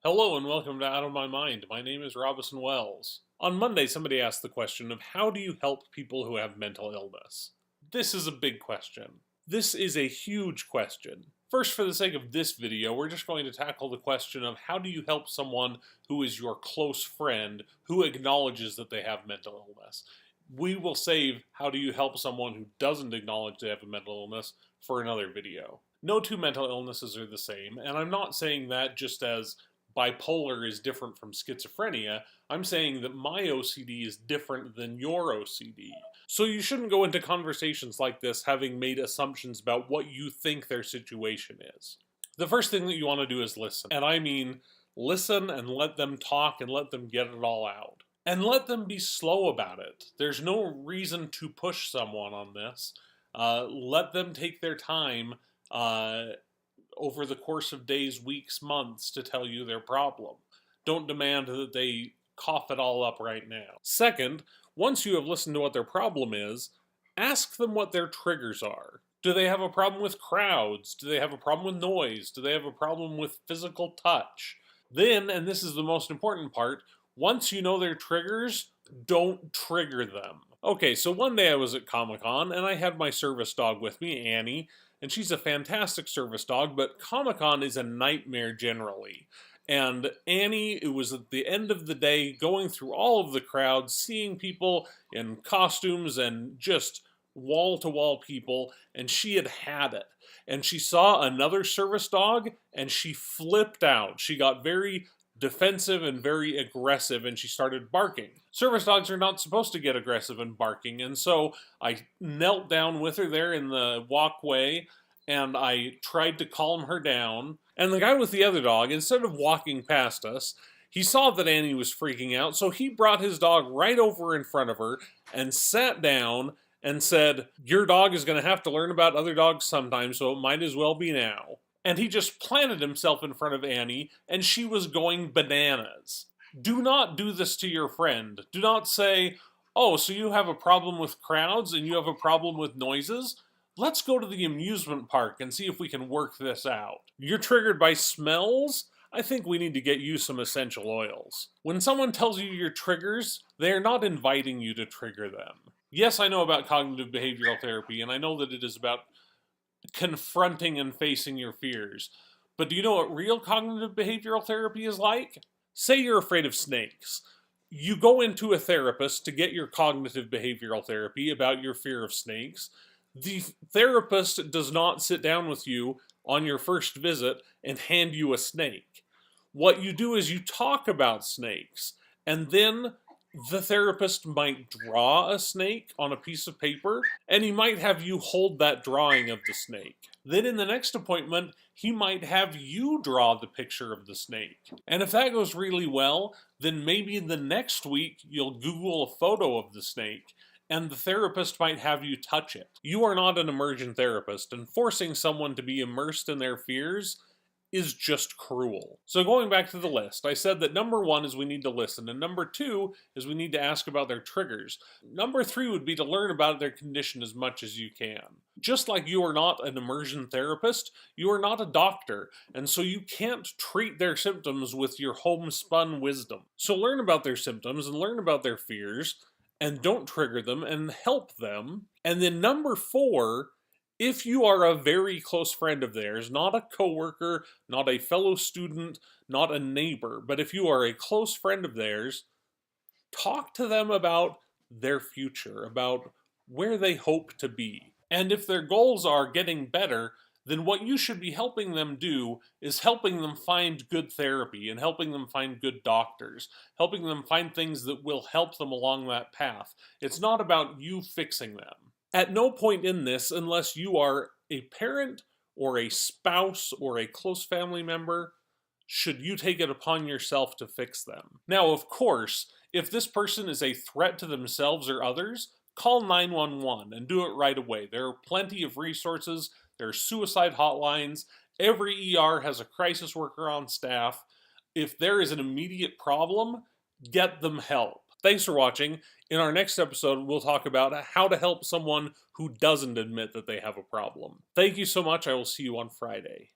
Hello and welcome to Out of My Mind. My name is Robison Wells. On Monday, somebody asked the question of how do you help people who have mental illness? This is a big question. This is a huge question. First, for the sake of this video, we're just going to tackle the question of how do you help someone who is your close friend who acknowledges that they have mental illness. We will save how do you help someone who doesn't acknowledge they have a mental illness for another video. No two mental illnesses are the same, and I'm not saying that just as bipolar is different from schizophrenia. I'm saying that my OCD is different than your OCD. So you shouldn't go into conversations like this having made assumptions about what you think their situation is. The first thing that you want to do is listen. And I mean, listen and let them talk and let them get it all out. And let them be slow about it. There's no reason to push someone on this. Let them take their time over the course of days, weeks, months to tell you their problem. Don't demand that they cough it all up right now. Second, once you have listened to what their problem is, ask them what their triggers are. Do they have a problem with crowds? Do they have a problem with noise? Do they have a problem with physical touch? Then, and this is the most important part, once you know their triggers, don't trigger them. Okay, so one day I was at Comic-Con and I had my service dog with me, Annie, and she's a fantastic service dog, but Comic-Con is a nightmare generally. And Annie, it was at the end of the day, going through all of the crowds, seeing people in costumes and just wall-to-wall people, and she had it. And she saw another service dog, and she flipped out. She got very defensive and very aggressive, and she started barking. Service dogs are not supposed to get aggressive and barking, and so I knelt down with her there in the walkway, and I tried to calm her down. And the guy with the other dog, instead of walking past us, he saw that Annie was freaking out, so he brought his dog right over in front of her and sat down and said, "Your dog is going to have to learn about other dogs sometime, so it might as well be now." And he just planted himself in front of Annie, and she was going bananas. Do not do this to your friend. Do not say, "Oh, so you have a problem with crowds and you have a problem with noises? Let's go to the amusement park and see if we can work this out. You're triggered by smells? I think we need to get you some essential oils." When someone tells you your triggers, they are not inviting you to trigger them. Yes, I know about cognitive behavioral therapy, and I know that it is about confronting and facing your fears. But do you know what real cognitive behavioral therapy is like? Say you're afraid of snakes. You go into a therapist to get your cognitive behavioral therapy about your fear of snakes. The therapist does not sit down with you on your first visit and hand you a snake. What you do is you talk about snakes, and then the therapist might draw a snake on a piece of paper, and he might have you hold that drawing of the snake. Then in the next appointment, he might have you draw the picture of the snake. And if that goes really well, then maybe the next week you'll Google a photo of the snake, and the therapist might have you touch it. You are not an immersion therapist, and forcing someone to be immersed in their fears is just cruel. So going back to the list, I said that number 1 is we need to listen, and number 2 is we need to ask about their triggers. Number 3 would be to learn about their condition as much as you can. Just like you are not an immersion therapist, you are not a doctor, and so you can't treat their symptoms with your homespun wisdom. So learn about their symptoms and learn about their fears, and don't trigger them, and help them. And then number 4, if you are a very close friend of theirs, not a coworker, not a fellow student, not a neighbor, but if you are a close friend of theirs, talk to them about their future, about where they hope to be. And if their goals are getting better, then what you should be helping them do is helping them find good therapy and helping them find good doctors, helping them find things that will help them along that path. It's not about you fixing them. At no point in this, unless you are a parent or a spouse or a close family member, should you take it upon yourself to fix them. Now, of course, if this person is a threat to themselves or others, call 911 and do it right away. There are plenty of resources. There are suicide hotlines. Every ER has a crisis worker on staff. If there is an immediate problem, get them help. Thanks for watching. In our next episode, we'll talk about how to help someone who doesn't admit that they have a problem. Thank you so much. I will see you on Friday.